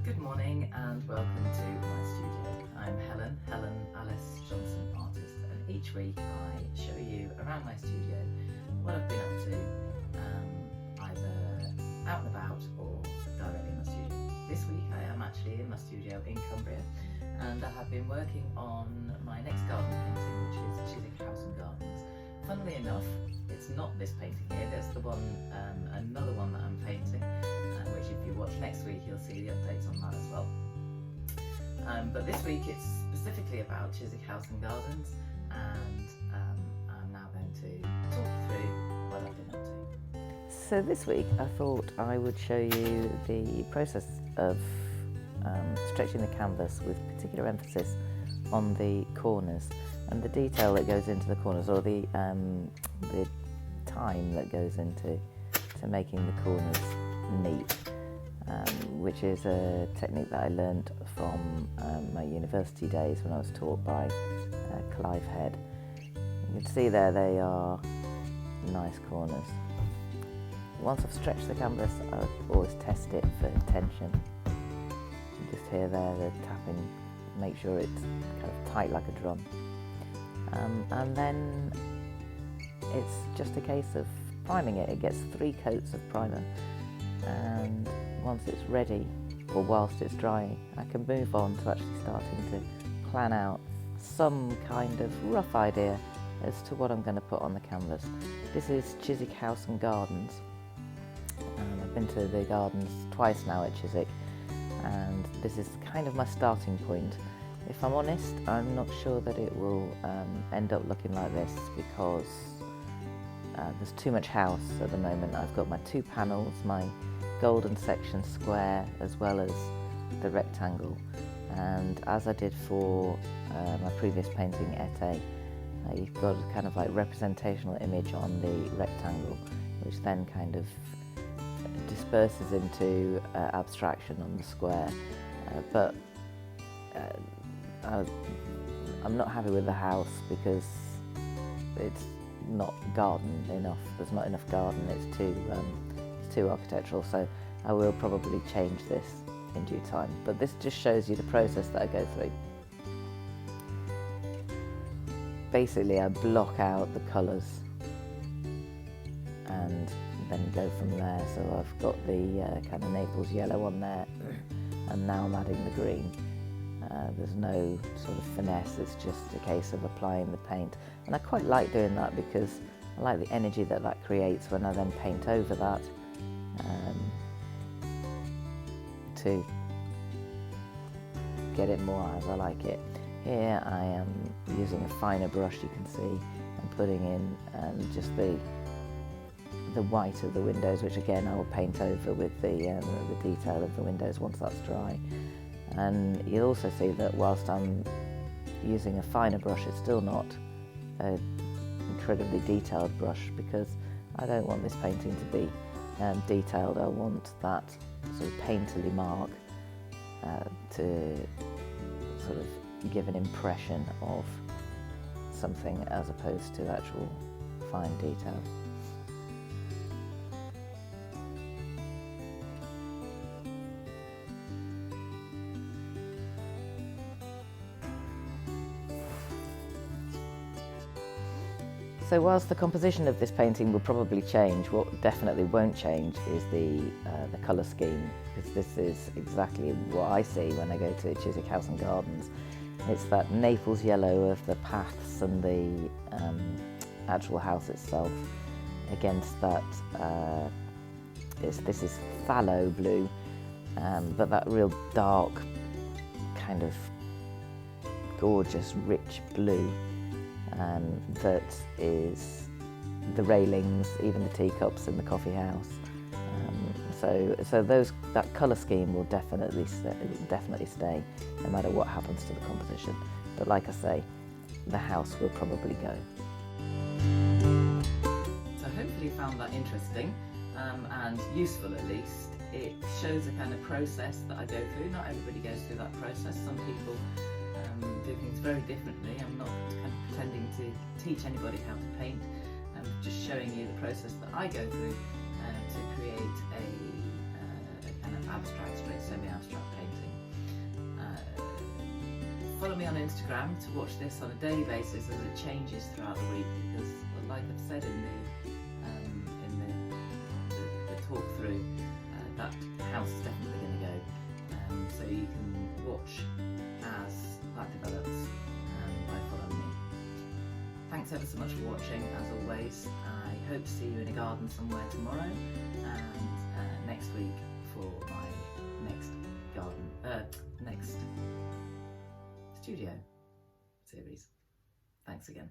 Good morning and welcome to my studio. I'm Helen Alice Johnson, artist, and each week I show you around my studio what I've been up to, either out and about or directly in my studio. This week I am actually in my studio in Cumbria, and I have been working on my next garden painting, which is Chiswick House and Gardens. Funnily enough, it's not this painting here, there's the one, another one that I'm painting, which if you watch next week you'll see the updates on that as well. But this week it's specifically about Chiswick House and Gardens, and I'm now going to talk through what I've been up to. So this week I thought I would show you the process of stretching the canvas with particular emphasis on the corners and the detail that goes into the corners, or the time that goes into making the corners neat, which is a technique that I learned from my university days when I was taught by Clive Head. You can see there they are nice corners. Once I've stretched the canvas, I always test it for tension. You just hear there the tapping, make sure it's kind of tight like a drum. And then it's just a case of priming it. It gets 3 coats of primer, and once it's ready, or whilst it's drying, I can move on to actually starting to plan out some kind of rough idea as to what I'm going to put on the canvas. This is Chiswick House and Gardens. I've been to the gardens twice now at Chiswick, and this is kind of my starting point. If I'm honest, I'm not sure that it will end up looking like this, because there's too much house at the moment. I've got my 2 panels, my golden section square as well as the rectangle, and as I did for my previous painting Ete, you've got a kind of like representational image on the rectangle, which then kind of disperses into abstraction on the square, but I'm not happy with the house because it's not garden enough. There's not enough garden. It's too architectural. So I will probably change this in due time. But this just shows you the process that I go through. Basically, I block out the colours and then go from there. So I've got the kind of Naples yellow on there, and now I'm adding the green. There's no sort of finesse, it's just a case of applying the paint. And I quite like doing that because I like the energy that that creates when I then paint over that, to get it more as I like it. Here I am using a finer brush, you can see, and putting in just the white of the windows, which again I will paint over with the detail of the windows once that's dry. And you'll also see that whilst I'm using a finer brush, it's still not an incredibly detailed brush, because I don't want this painting to be detailed. I want that sort of painterly mark to sort of give an impression of something as opposed to actual fine detail. So whilst the composition of this painting will probably change, what definitely won't change is the colour scheme, because this is exactly what I see when I go to Chiswick House and Gardens. It's that Naples yellow of the paths and the actual house itself against that, this is phthalo blue, but that real dark, kind of gorgeous, rich blue. That is the railings, even the teacups in the coffee house. So that colour scheme will definitely stay, no matter what happens to the composition. But like I say, the house will probably go. So hopefully you found that interesting and useful at least. It shows a kind of process that I go through. Not everybody goes through that process. Some people do things very differently. I'm not kind of pretending to teach anybody how to paint. I'm just showing you the process that I go through to create a kind of abstract, semi-abstract painting. follow me on Instagram to watch this on a daily basis as it changes throughout the week, because like I've said in the talk through, that house is definitely going to go, so you can watch as that develops by following me. Thanks ever so much for watching, as always. I hope to see you in a garden somewhere tomorrow, and next week for my next studio series. Thanks again.